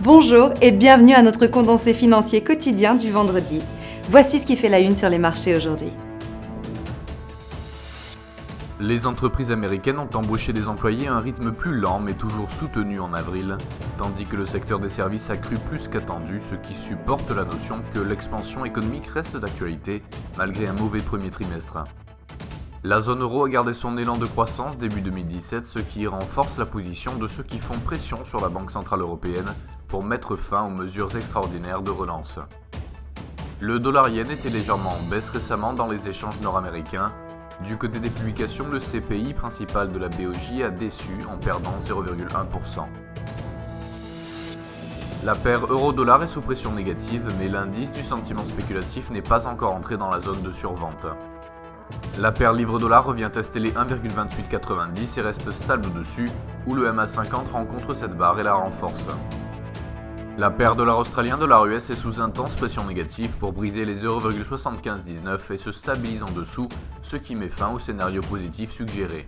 Bonjour et bienvenue à notre condensé financier quotidien du vendredi. Voici ce qui fait la une sur les marchés aujourd'hui. Les entreprises américaines ont embauché des employés à un rythme plus lent mais toujours soutenu en avril, tandis que le secteur des services a cru plus qu'attendu, ce qui supporte la notion que l'expansion économique reste d'actualité malgré un mauvais premier trimestre. La zone euro a gardé son élan de croissance début 2017, ce qui renforce la position de ceux qui font pression sur la Banque centrale européenne pour mettre fin aux mesures extraordinaires de relance. Le dollar-yen était légèrement en baisse récemment dans les échanges nord-américains. Du côté des publications, le CPI principal de la BOJ a déçu en perdant 0,1%. La paire euro-dollar est sous pression négative, mais l'indice du sentiment spéculatif n'est pas encore entré dans la zone de survente. La paire livre-dollar revient tester les 1,2890 et reste stable au-dessus, où le MA50 rencontre cette barre et la renforce. La paire dollar australien dollar US est sous intense pression négative pour briser les 0,7519 et se stabilise en dessous, ce qui met fin au scénario positif suggéré.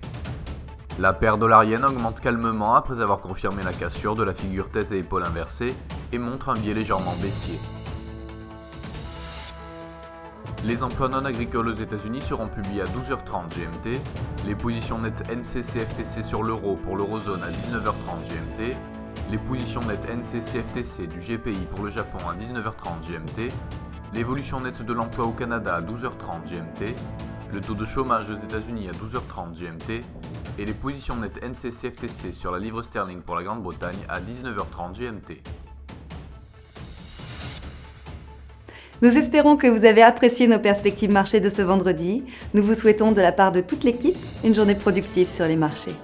La paire dollar yen augmente calmement après avoir confirmé la cassure de la figure tête et épaule inversée et montre un biais légèrement baissier. Les emplois non agricoles aux États-Unis seront publiés à 12h30 GMT, les positions nettes NC-CFTC sur l'euro pour l'eurozone à 19h30 GMT, les positions nettes NC-CFTC du GPI pour le Japon à 19h30 GMT, l'évolution nette de l'emploi au Canada à 12h30 GMT, le taux de chômage aux États-Unis à 12h30 GMT et les positions nettes NC-CFTC sur la livre sterling pour la Grande-Bretagne à 19h30 GMT. Nous espérons que vous avez apprécié nos perspectives marché de ce vendredi. Nous vous souhaitons de la part de toute l'équipe une journée productive sur les marchés.